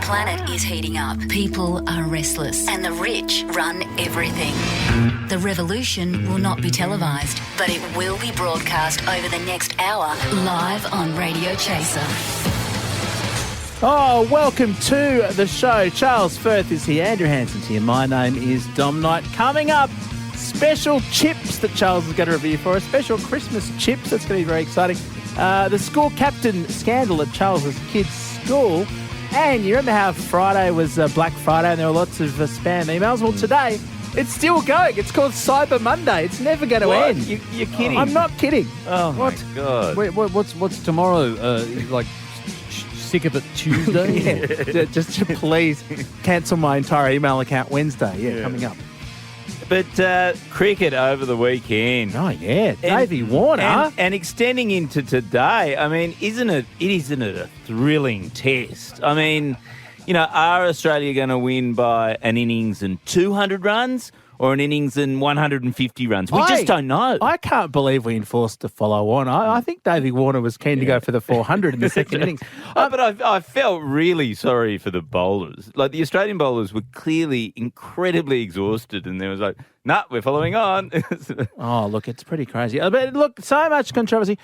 planet is heating up. People are restless and the rich run everything. The revolution will not be televised, but it will be broadcast over the next hour live on Radio Chaser. Oh, welcome to the show. Charles Firth is here, Andrew Hansen's here. My name is Dom Knight. Coming up, special chips that Charles is going to review for us. Special Christmas chips. That's going to be very exciting. The school captain scandal at Charles's kids' school. And you remember how Friday was Black Friday and there were lots of spam emails? Well, today, it's still going. It's called Cyber Monday. It's never going to end. You're kidding? I'm not kidding. Oh, my God. Wait, what's tomorrow? Sick of it Tuesday? Yeah, just please cancel my entire email account Wednesday. Yeah, coming up. But cricket over the weekend. Oh, yeah. Davey Warner. And extending into today, I mean, isn't it a thrilling test? I mean, are Australia going to win by an innings and 200 runs or an innings and 150 runs? We just don't know. I can't believe we enforced the follow-on. I think Davey Warner was keen to go for the 400 in the second innings. But I felt really sorry for the bowlers. Like, the Australian bowlers were clearly incredibly exhausted, and there was like, nah, we're following on. Oh, look, it's pretty crazy. But look, so much controversy.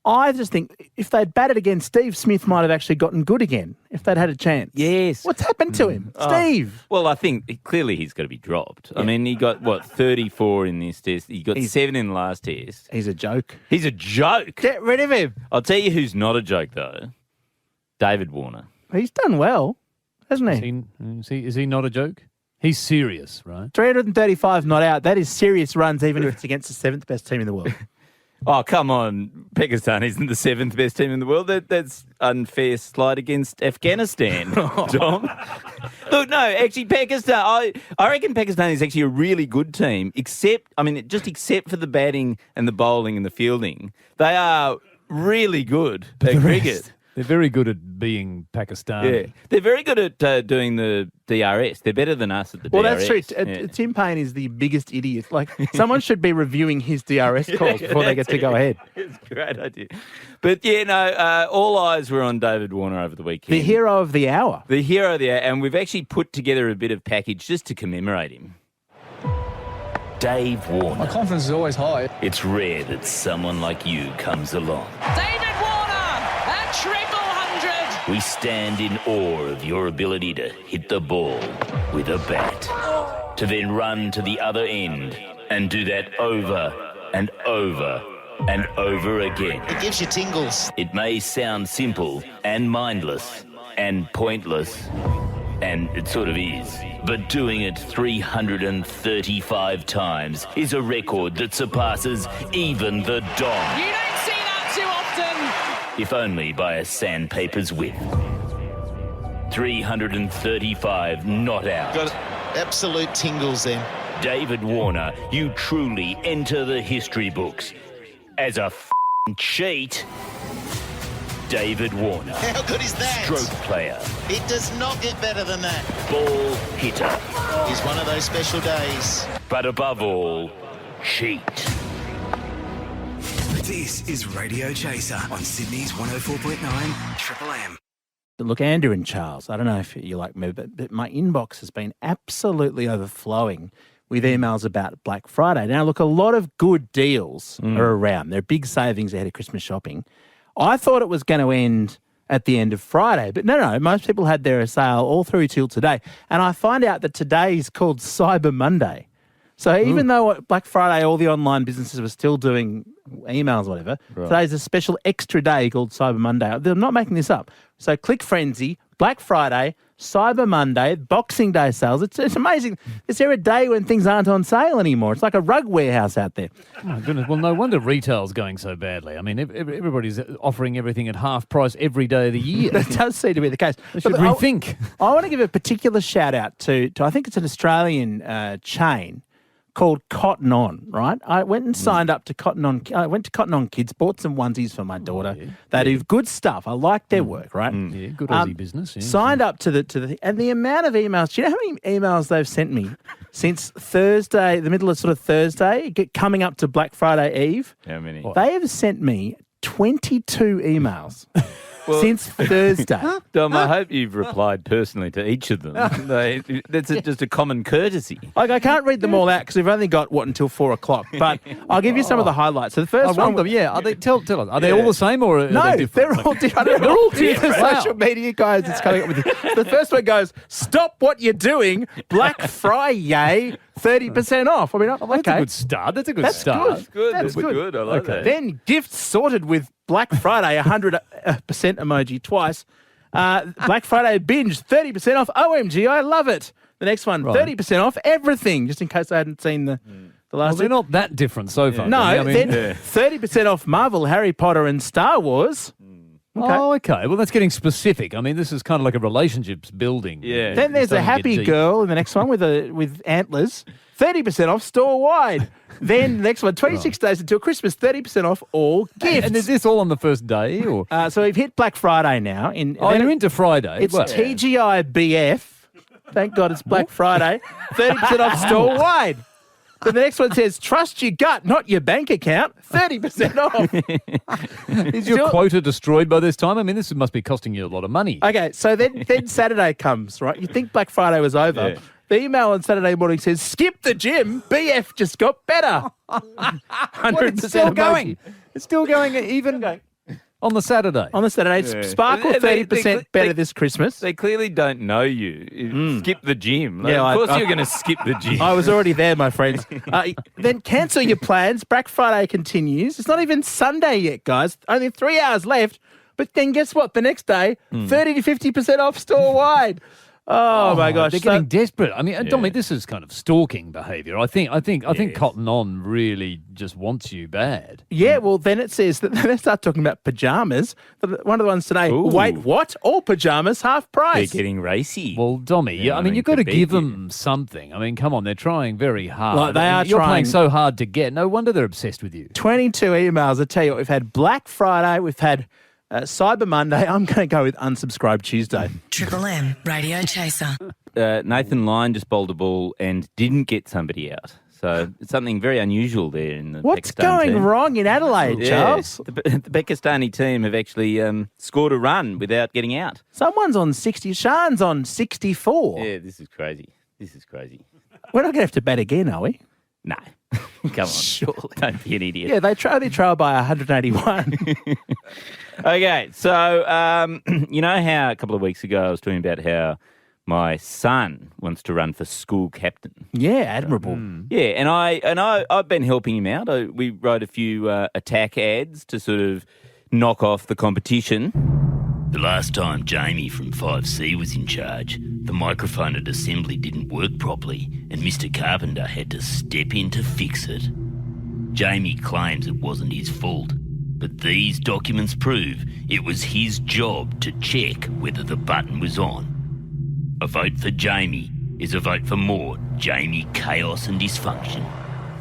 I just think if they'd batted again, Steve Smith might have actually gotten good again if they'd had a chance. Yes. What's happened to him? Steve? Well, I think clearly he's got to be dropped. Yeah. I mean, he got, 34 in this test. He got 7 in the last test. He's a joke. He's a joke. Get rid of him. I'll tell you who's not a joke, though. David Warner. He's done well, hasn't he? Is he not a joke? He's serious, right? 335 not out. That is serious runs, even if it's against the 7th best team in the world. Oh, come on. Pakistan isn't the 7th best team in the world. That's unfair slight against Afghanistan, Tom. Look, no, actually, Pakistan, I reckon Pakistan is actually a really good team, except for the batting and the bowling and the fielding. They are really good at cricket. They're very good at being Pakistan. Yeah, they're very good at doing the DRS. They're better than us at the DRS. Well, that's true. Tim Payne is the biggest idiot. Like, someone should be reviewing his DRS calls before they get to go ahead. It's a great idea. But, all eyes were on David Warner over the weekend. The hero of the hour. The hero of the hour. And we've actually put together a bit of package just to commemorate him. Dave Warner. My confidence is always high. It's rare that someone like you comes along. David Warner, a triple 100. We stand in awe of your ability to hit the ball with a bat, to then run to the other end and do that over and over and over again. It gives you tingles. It may sound simple and mindless and pointless, and it sort of is. But doing it 335 times is a record that surpasses even the Dom. You don't see that too often. If only by a sandpaper's width. 335 not out. Got absolute tingles then. David Warner, you truly enter the history books as a f***ing cheat. David Warner. How good is that? Stroke player. It does not get better than that. Ball hitter. It's one of those special days. But above all, cheat. This is Radio Chaser on Sydney's 104.9 Triple M. Look, Andrew and Charles, I don't know if you're like me, but my inbox has been absolutely overflowing with emails about Black Friday. Now, look, a lot of good deals are around. There are big savings ahead of Christmas shopping. I thought it was going to end at the end of Friday, but no, most people had their sale all through till today. And I find out that today is called Cyber Monday. So even though at Black Friday all the online businesses were still doing emails or whatever, today's a special extra day called Cyber Monday. They're not making this up. So Click Frenzy, Black Friday, Cyber Monday, Boxing Day sales. It's amazing. Is there a day when things aren't on sale anymore? It's like a rug warehouse out there. Oh, my goodness. Well, no wonder retail's going so badly. I mean, everybody's offering everything at half price every day of the year. That does seem to be the case. They should rethink. I want to give a particular shout out to I think it's an Australian chain called Cotton On, right? I went and signed up to Cotton On. I went to Cotton On Kids, bought some onesies for my daughter. Yeah. They do good stuff. I like their work, right? Yeah, good Aussie business. Yeah. Signed up to the and the amount of emails. Do you know how many emails they've sent me since Thursday, the middle of sort of Thursday, coming up to Black Friday Eve? How many? They have sent me 22 emails. since Thursday. Dom, I hope you've replied personally to each of them. That's just a common courtesy. Like, I can't read them all out because we've only got, until 4 o'clock. But I'll give you some of the highlights. So the first one... Are they, tell us, are they all the same or are No, they different? they're all different. They're all different. Wow. Social media guys that's coming up with it. The first one goes, stop what you're doing, Black Friday, 30% off. I mean, I'm like, That's a okay. good start. That's a good That's start. good. Good. That's good. I like that. Then gifts sorted with Black Friday, 100% emoji twice. Black Friday binge, 30% off. OMG, I love it. The next one, 30% off everything, just in case I hadn't seen the Well, last they're two. not that different so far. No, I mean, then 30% off Marvel, Harry Potter and Star Wars. Okay. Oh, okay. Well, that's getting specific. I mean, this is kind of like a relationships building. Yeah. Then there's a Starting to get happy deep. girl in the next one with antlers, 30% off store wide. Then the next one, 26 days until Christmas, 30% off all gifts. And is this all on the first day? Or So we've hit Black Friday now. you're into Friday. It's Well, TGI BF. Thank God it's Black Friday. 30% off store wide. Then the next one says, trust your gut, not your bank account. 30% off. Is your quota destroyed by this time? I mean, this must be costing you a lot of money. Okay, so then Saturday comes, right? You think Black Friday was over. Yeah. The email on Saturday morning says, skip the gym. BF just got better. 100% Well, it's still emoji. going. It's still going even on the Saturday. On the Saturday, Yeah. Sparkle They- 30% better this Christmas. They clearly don't know you. Skip the gym. Like, Yeah, of course I- you're going to skip the gym. I was already there, my friends. Then cancel your plans. Black Friday continues. It's not even Sunday yet, guys. Only 3 hours left. But then guess what? The next day, 30 to 50% off store wide. Oh, my gosh. They're getting desperate. I mean, Dominic, this is kind of stalking behaviour. I think Cotton On really just wants you bad. Yeah, well, then it says that they start talking about pajamas. One of the ones today, Ooh. wait, what? All pajamas half They're price. getting racy. Well, Dommy, Yeah, I I mean, mean, you've got to to give beat you. them something. I mean, come on, they're trying very hard. Like, they are You're trying. playing so hard to get. No wonder they're obsessed with you. 22 emails. I tell you what, we've had Black Friday, we've had Cyber Monday. I'm going to go with Unsubscribe Tuesday. Triple M Radio Chaser. Nathan Lyon just bowled a ball and didn't get somebody out. So it's something very unusual there in the What's Pakistan going team. wrong in Adelaide, Yeah. Charles? The Pakistani team have actually scored a run without getting out. Someone's on 60. Sean's on 64. Yeah, this is crazy. This is crazy. We're not going to have to bat again, are we? No. Come on. Surely. Don't be an idiot. Yeah, they trail by 181. Okay, so you know how a couple of weeks ago I was talking about how my son wants to run for school captain. Yeah, admirable. Yeah, and I've been helping him out. We wrote a few attack ads to sort of knock off the competition. The last time Jamie from 5C was in charge, the microphone at assembly didn't work properly and Mr. Carpenter had to step in to fix it. Jamie claims it wasn't his fault, but these documents prove it was his job to check whether the button was on. A vote for Jamie is a vote for more Jamie chaos and dysfunction.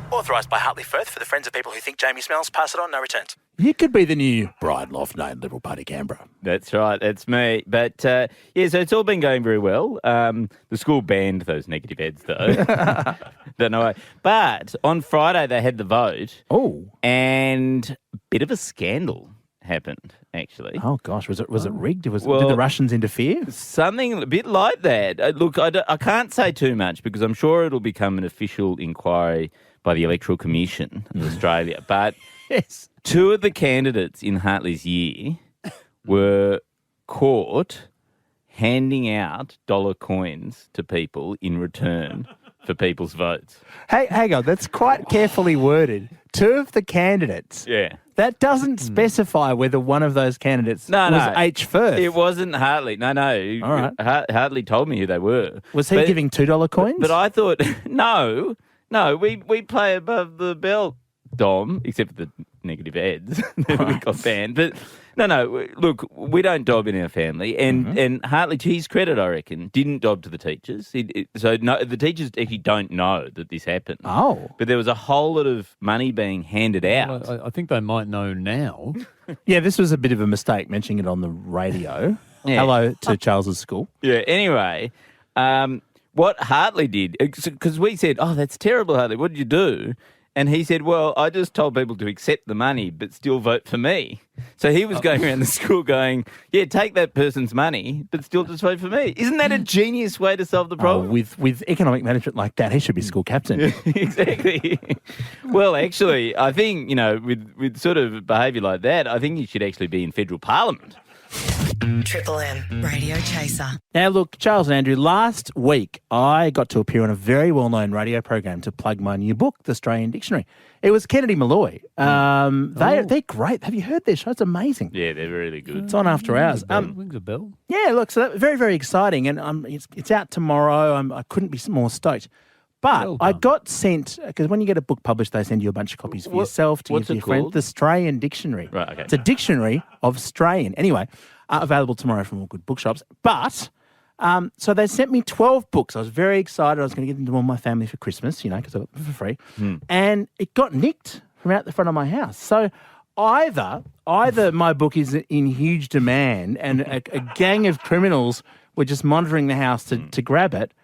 Authorised by Hartley Firth for the friends of people who think Jamie smells. Pass it on, no returns. You could be the new Brian Loftname, Liberal Party Canberra. That's right, that's me. But yeah, so it's all been going very well. The school banned those negative ads though. Don't know why. But on Friday they had the vote. Oh. And a bit of a scandal happened, actually. Oh, gosh. Was it rigged? Did Well- the Russians interfere? Something a bit like that. Look, I can't say too much because I'm sure it'll become an official inquiry by the Electoral Commission of Australia. But Yes. two of the candidates in Hartley's year were caught handing out dollar coins to people in return for people's votes. Hey, hang on. That's quite carefully worded. Two of the candidates. Yeah. That doesn't specify whether one of those candidates No, was no. H. Firth. It wasn't Hartley. No. All right. Hartley told me who they were. Was he But- giving $2 coins? But I thought, no, we play above the belt, Dom, except for the negative ads that we got banned. But no, look, we don't dob in our family. And Hartley, to his credit, I reckon, didn't dob to the teachers. The teachers actually don't know that this happened. Oh. But there was a whole lot of money being handed out. Well, I think they might know now. Yeah, this was a bit of a mistake mentioning it on the radio. Yeah. Hello to Charles's school. Yeah, anyway, what Hartley did, because we said, oh, that's terrible, Hartley, what did you do? And he said, well, I just told people to accept the money but still vote for me. So he was going around the school going, yeah, take that person's money but still just vote for me. Isn't that a genius way to solve the problem? With economic management like that, he should be school captain. Exactly. Well, actually, I think, with sort of behaviour like that, I think you should actually be in federal parliament. Triple M Radio Chaser. Now, look, Charles and Andrew, last week I got to appear on a very well-known radio program to plug my new book, The Australian Dictionary. It was Kennedy Malloy. They're great. Have you heard their show? It's amazing. Yeah, they're really good. It's on after hours. Rings a bell. Yeah, look, so that, very, very exciting. And it's out tomorrow. I couldn't be more stoked. But I got sent, because when you get a book published, they send you a bunch of copies for yourself to give to your friends. The Australian Dictionary. Right, okay. It's a dictionary of Australian. Anyway, available tomorrow from all good bookshops. But, so they sent me 12 books. I was very excited. I was going to give them to all my family for Christmas, because I got them for free. And it got nicked from out the front of my house. So either my book is in huge demand and a gang of criminals were just monitoring the house to grab it,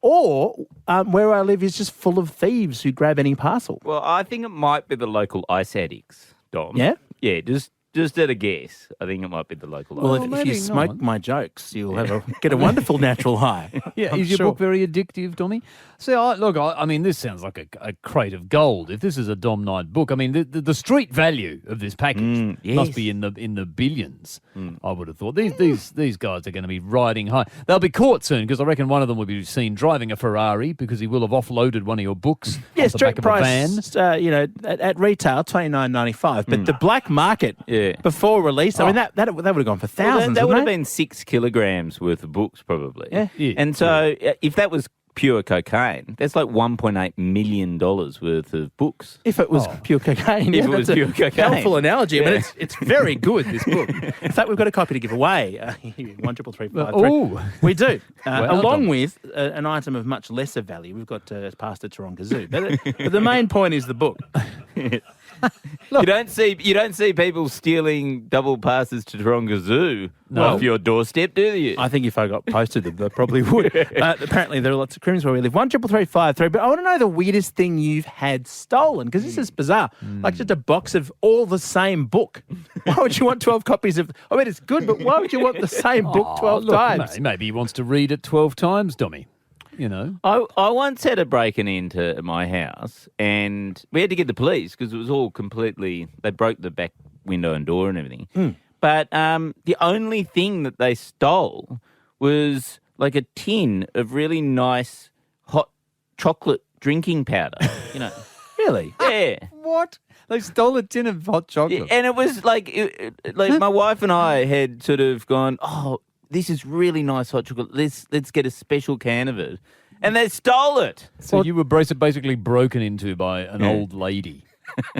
or where I live is just full of thieves who grab any parcel. Well, I think it might be the local ice addicts, Dom. Yeah? Yeah, just at a guess. I think it might be the local Well, ice if you smoke my jokes, you'll get a wonderful natural high. Yeah, I'm is your sure. book very addictive, Dommy? See, I mean, this sounds like a crate of gold. If this is a Dom Knight book, I mean, the street value of this package must be in the billions. I would have thought these guys are going to be riding high. They'll be caught soon because I reckon one of them will be seen driving a Ferrari because he will have offloaded one of your books. Yeah, off the street back of a van. price, at retail, $29.95. But the black market before release, I mean, that would have gone for thousands. That would have wouldn't been 6 kilograms worth of books, probably. Yeah. And so if that was pure cocaine, that's like $1.8 million worth of books. If it was pure cocaine. If it was pure cocaine. Helpful analogy. Yeah. But it's very good, this book. In fact, we've got a copy to give away. 13353. We do. Along with an item of much lesser value. We've got past the Taronga Zoo. But the main point is the book. You don't see people stealing double passes to Taronga Zoo off your doorstep, do you? I think if I got posted them, they probably would. Apparently, there are lots of crimes where we live. 13353. But I want to know the weirdest thing you've had stolen, because this is bizarre. Like just a box of all the same book. Why would you want 12 copies of? I mean, it's good, but why would you want the same book 12 times? Maybe he wants to read it 12 times, Dommy. I once had a break-in into my house, and we had to get the police because it was all completely. They broke the back window and door and everything. But the only thing that they stole was like a tin of really nice hot chocolate drinking powder. Really? Yeah. What? They stole a tin of hot chocolate. Yeah, and it was like my wife and I had sort of gone, oh, this is really nice hot chocolate. Let's get a special can of it. And they stole it. So you were basically broken into by an old lady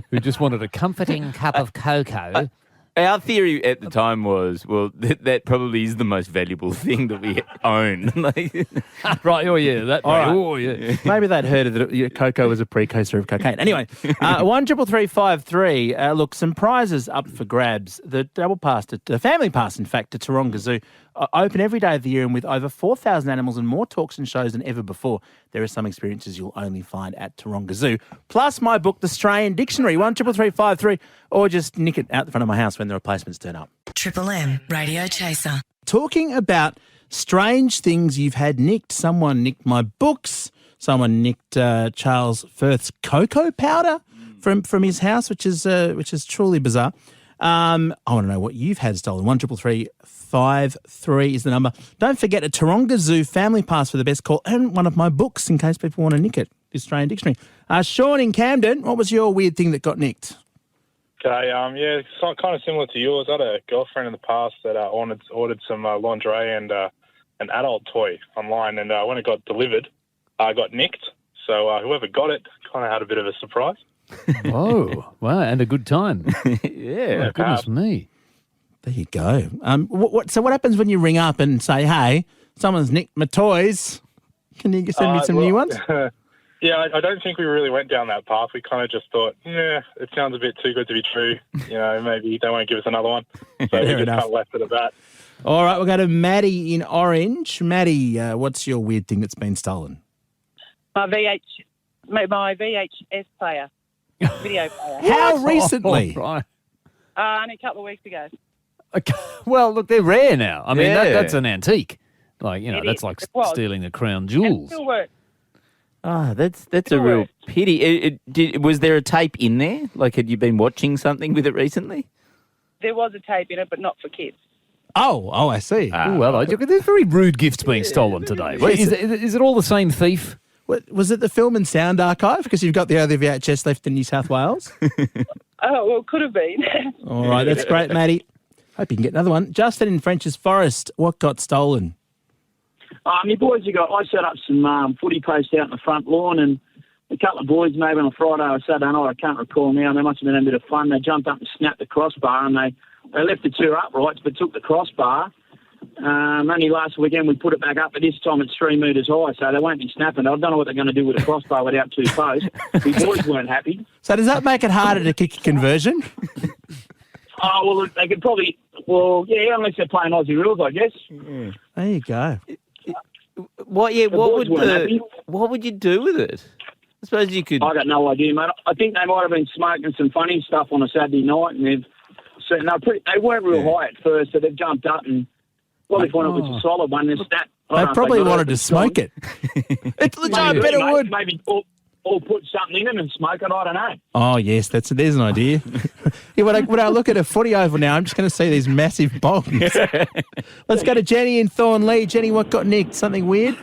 who just wanted a comforting cup of cocoa. Our theory at the time was, well, that probably is the most valuable thing that we own. Right, that. Right. Oh, yeah. Maybe they'd heard that cocoa was a precursor of cocaine. Anyway, 13353. Look, some prizes up for grabs. The family pass, in fact, to Taronga Zoo, open every day of the year, and with over 4,000 animals and more talks and shows than ever before, there are some experiences you'll only find at Taronga Zoo. Plus my book, The Australian Dictionary, 13353, or just nick it out the front of my house when the replacements turn up. Triple M Radio Chaser. Talking about strange things you've had nicked. Someone nicked my books. Someone nicked Charles Firth's cocoa powder from his house, which is truly bizarre. I want to know what you've had stolen. 13353 is the number. Don't forget a Taronga Zoo family pass for the best call and one of my books in case people want to nick it. The Australian Dictionary. Sean in Camden, what was your weird thing that got nicked? Okay, it's kind of similar to yours. I had a girlfriend in the past that ordered some lingerie and an adult toy online, and when it got delivered, got nicked. So whoever got it kind of had a bit of a surprise. Oh, wow, and a good time. Yeah. Oh, goodness me. There you go. So what happens when you ring up and say, hey, someone's nicked my toys? Can you send me some new ones? Yeah, I don't think we really went down that path. We kind of just thought, it sounds a bit too good to be true. Maybe they won't give us another one. So we just kind of left it at that. All right, we'll go to Maddie in Orange. Maddie, what's your weird thing that's been stolen? My VHS player. video player. How recently? Oh, right. Only a couple of weeks ago. Okay. Well, look, they're rare now. I mean, Yeah. that's an antique. Like, It that's is. like It was. stealing the crown And jewels. still works. Ah, that's a Still real works. pity. Was there a tape in there? Like, had you been watching something with it recently? There was a tape in it, but not for kids. Oh, I see. Oh, well, there's very rude gifts being stolen today. Wait, is it all the same thief? What, was it the Film and Sound Archive? Because you've got the other VHS left in New South Wales. Oh, well, it could have been. All right, that's great, Matty. Hope you can get another one. Justin in French's Forest, what got stolen? My boys, I set up some footy posts out in the front lawn, and a couple of boys, maybe on a Friday or Saturday night, I can't recall now, they must have been having a bit of fun. They jumped up and snapped the crossbar, and they left the two uprights, but took the crossbar. Only last weekend we put it back up, but this time it's 3 metres high, so they won't be snapping. I don't know what they're going to do with a crossbar without two posts. The boys weren't happy. So does that make it harder to kick a conversion? Oh, well, they could probably, unless they're playing Aussie rules, I guess. Yeah. There you go. What would you do with it? I suppose you could. I got no idea, mate. I think they might have been smoking some funny stuff on a Saturday night, and they weren't real high at first, so they've jumped up and probably thought it was a solid one. They probably wanted to smoke it. It's legit. I bet it would. Maybe or put something in them and smoke it. I don't know. Oh yes, there's an idea. Yeah, when I look at a footy oval now, I'm just going to see these massive bongs. Let's go to Jenny in Thornley. Jenny, what got nicked? Something weird?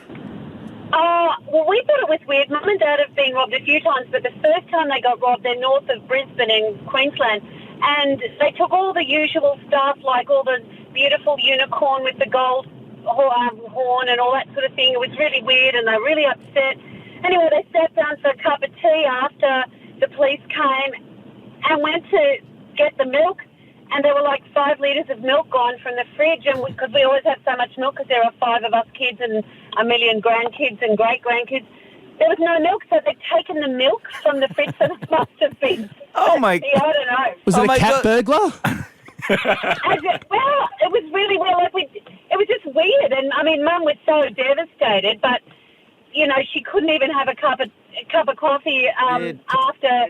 Well, we thought it was weird. Mum and Dad have been robbed a few times, but the first time they got robbed, they're north of Brisbane in Queensland, and they took all the usual stuff, like all the beautiful unicorn with the gold horn and all that sort of thing. It was really weird, and they were really upset. Anyway, they sat down for a cup of tea after the police came and went to get the milk, and there were like 5 litres of milk gone from the fridge, and because we always have so much milk because there are 5 of us kids and a million grandkids and great-grandkids. There was no milk, so they'd taken the milk from the fridge, so it must have been... Oh, my... I don't know. Was it a cat burglar? Well, it was really weird. It was just weird, and I mean, Mum was so devastated, but she couldn't even have a cup of coffee after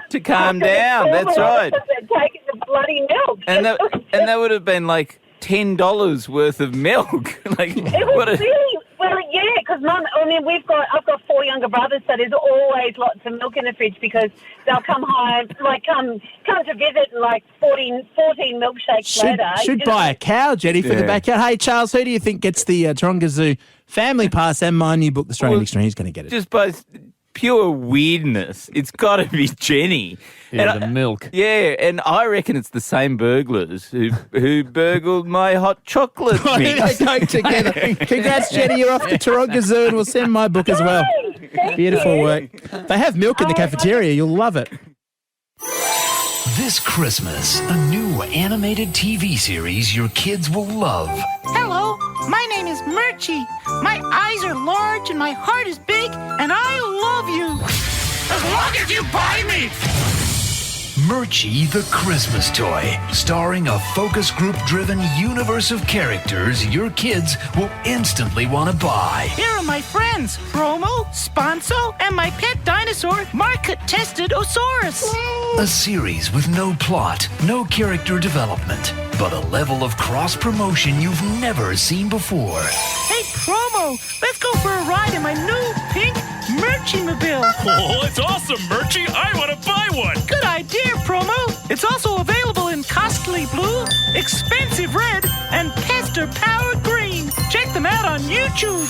to calm down. That's right. Taking the bloody milk, and that would have been like $10 worth of milk. Like it was really because Mum. I mean, I've got 4 younger brothers, so there's always lots of milk in the fridge because they'll come home, come to visit, and 14 milkshakes later. Should buy a cow, Jenny, for the backyard. Hey, Charles, who do you think gets the Taronga Zoo Family Pass and my new book, The Australian Dictionary? Who's going to get it? Just by pure weirdness, it's got to be Jenny. Yeah, the milk. Yeah, and I reckon it's the same burglars who burgled my hot chocolate mix. They go together. Congrats, Jenny. You're off to Taronga Zoo, and we'll send my book as well. Beautiful work. They have milk in the cafeteria. You'll love it. This Christmas, a new animated TV series your kids will love. Hello, my name is Murchie. My eyes are large and my heart is big, and I love you. As long as you buy me. Murchie the Christmas Toy, starring a focus group-driven universe of characters your kids will instantly want to buy. Here are my friends, Promo, Sponso, and my pet dinosaur, market-tested Osaurus. A series with no plot, no character development, but a level of cross-promotion you've never seen before. Hey, Promo, let's go for a ride in my new pink Murchie-mobile. Oh, it's awesome, Murchie. I want to buy one. Good idea, Promo. It's also available in costly blue, expensive red, and pester-powered green. Check them out on YouTube.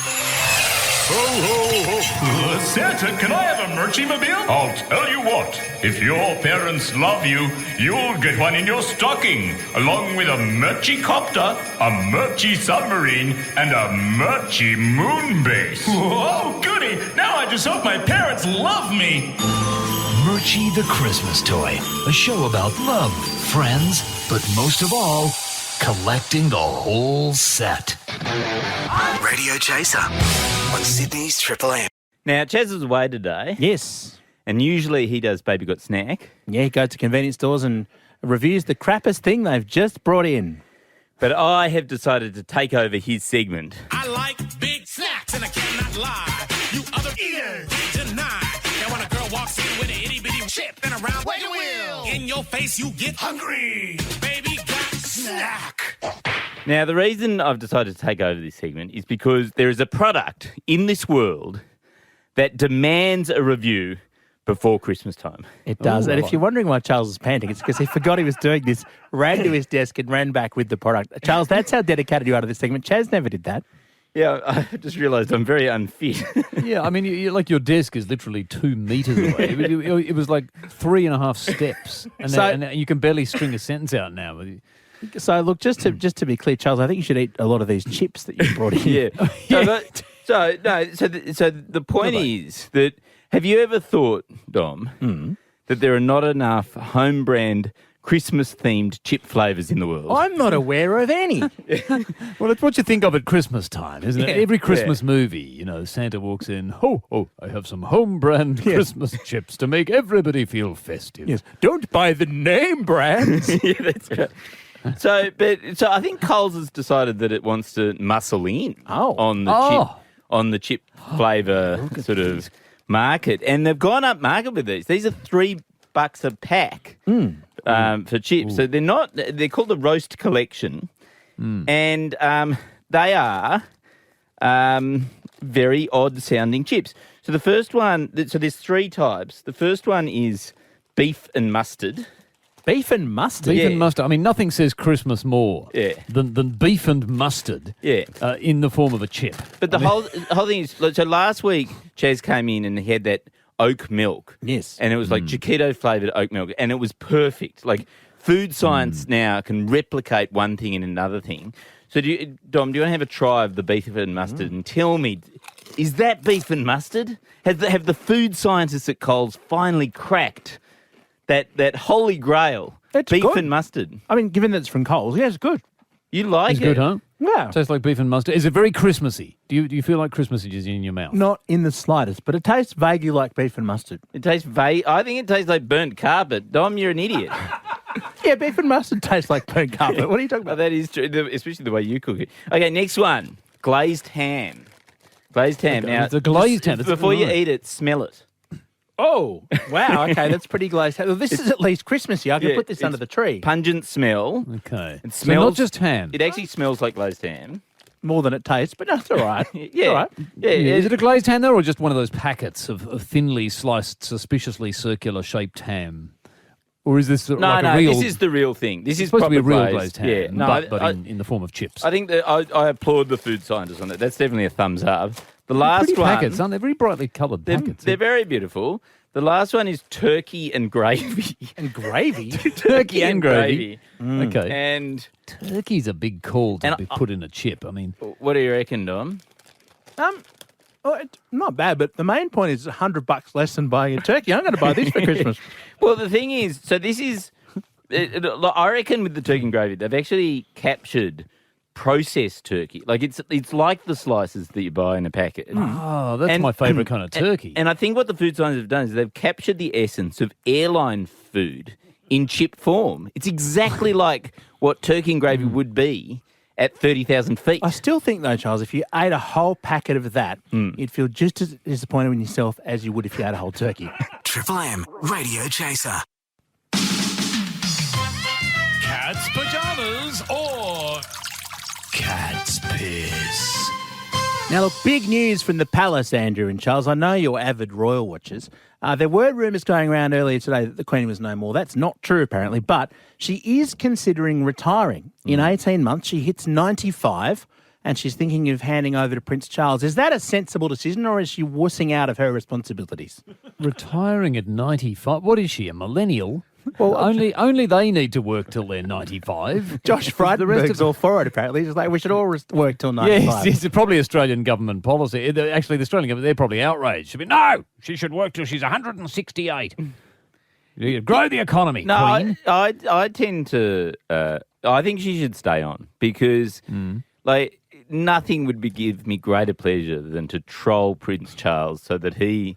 Ho, ho, ho. Santa, can I have a Murchie-mobile? I'll tell you what. If your parents love you, you'll get one in your stocking, along with a Murchie-copter, a Murchie submarine, and a Murchie moon base. Whoa, goody. Now I just hope my parents love me. Murchie the Christmas Toy, a show about love, friends, but most of all, collecting the whole set. Radio Chaser on Sydney's Triple M. Now, Chaz is away today. Yes. And usually he does Baby Got Snack. Yeah, he goes to convenience stores and reviews the crappiest thing they've just brought in. But I have decided to take over his segment. I like big snacks and I cannot lie. You other eaters deny. And when a girl walks in with an itty bitty chip and around where you will. In your face, you get hungry. Baby got snack. Now, the reason I've decided to take over this segment is because there is a product in this world that demands a review before Christmas time. It does. And if you're wondering why Charles is panting, it's because he forgot he was doing this, ran to his desk and ran back with the product. Charles, that's how dedicated you are to this segment. Chaz never did that. Yeah, I just realised I'm very unfit. Yeah, I mean, like your desk is literally 2 metres away. It was like 3.5 steps, and you can barely string a sentence out now. So, look, just to be clear, Charles, I think you should eat a lot of these chips that you brought in. Yeah. So the point is that, have you ever thought, Dom, that there are not enough home brand Christmas-themed chip flavours in the world? I'm not aware of any. Well, it's what you think of at Christmas time, isn't it? Every Christmas movie, Santa walks in, ho, I have some home brand Christmas chips to make everybody feel festive. Yes. Don't buy the name brands. Yeah, that's right. So I think Coles has decided that it wants to muscle in on the chip flavour sort of market, and they've gone up market with these. These are $3 a pack for chips. So they're called the Roast Collection, and they are very odd sounding chips. So the first one, so there's 3 types. The first one is beef and mustard. Beef and mustard? Beef and mustard. I mean, nothing says Christmas more than beef and mustard in the form of a chip. But the whole thing is, so last week, Chaz came in and he had that oat milk. Yes. And it was like Chiquito-flavoured oat milk, and it was perfect. Like, food science now can replicate one thing in another thing. So, Dom, do you want to have a try of the beef and mustard and tell me, is that beef and mustard? Have the food scientists at Coles finally cracked that holy grail, beef and mustard? I mean, given that it's from Coles, yeah, it's good. You like it's it? Good, huh? Yeah. Tastes like beef and mustard. Is it very Christmassy? Do you feel like Christmas is in your mouth? Not in the slightest, but it tastes vaguely like beef and mustard. It tastes I think it tastes like burnt carpet. Dom, you're an idiot. Yeah, beef and mustard tastes like burnt carpet. What are you talking about? That is true, especially the way you cook it. Okay, next one. Glazed ham. Glazed ham. Now, it's a glazed ham. Before you eat it, smell it. Oh, wow. Okay, that's pretty glazed. Well, this is at least Christmassy. I can put this under the tree. Pungent smell. Okay. It smells, so not just ham. It actually smells like glazed ham. More than it tastes, but that's all right. Yeah. All right. Yeah. Is it a glazed ham, though, or just one of those packets of thinly sliced, suspiciously circular-shaped ham? Or is this like a real... this is the real thing. This is supposed to be a real glazed ham, yeah. but in the form of chips. I think that I applaud the food scientists on that. That's definitely a thumbs up. The last pretty one... packets, aren't they? Very brightly coloured packets. They're very beautiful. The last one is turkey and gravy. And gravy? Turkey and gravy. Okay. And turkey's a big call to be put in a chip. I mean... What do you reckon, Dom? Well, it's not bad, but the main point is $100 less than buying a turkey. I'm going to buy this for Christmas. Well, the thing is, so this is... I reckon with the turkey and gravy, they've actually captured processed turkey. Like it's like the slices that you buy in a packet. Oh, that's my favourite kind of turkey. And I think what the food scientists have done is they've captured the essence of airline food in chip form. It's exactly like what turkey and gravy would be at 30,000 feet. I still think, though, Charles, if you ate a whole packet of that, you'd feel just as disappointed in yourself as you would if you ate a whole turkey. Triple M Radio Chaser. Cat's pajamas or cat's piss. Now, look, big news from the palace, Andrew and Charles. I know you're avid royal watchers. There were rumours going around earlier today that the Queen was no more. That's not true, apparently, but she is considering retiring. In 18 months, she hits 95, and she's thinking of handing over to Prince Charles. Is that a sensible decision, or is she wussing out of her responsibilities? Retiring at 95? What is she, a millennial? Well, only they need to work till they're 95. Josh Frydenberg's all for it, apparently. He's like, we should all work till 95. Yes, it's probably Australian government policy. Actually, the Australian government, they're probably outraged. She'll be, no, she should work till she's 168. You grow the economy, Queen. I tend to... I think she should stay on because, like, nothing would give me greater pleasure than to troll Prince Charles so that he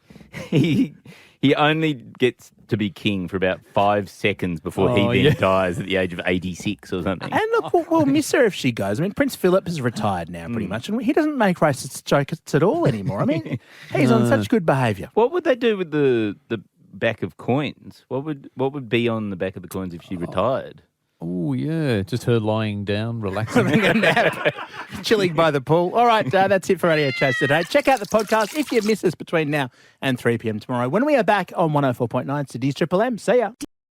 only gets to be king for about 5 seconds before he then dies at the age of 86 or something. And look, we'll miss her if she goes. I mean, Prince Philip is retired now pretty much, and he doesn't make racist jokes at all anymore. I mean, he's on such good behaviour. What would they do with the back of coins? What would be on the back of the coins if she retired? Oh, yeah. Just her lying down, relaxing. Having a nap, chilling by the pool. All right, that's it for Radio Chase today. Check out the podcast if you miss us between now and 3 p.m. tomorrow when we are back on 104.9 Sydney's Triple M. See ya.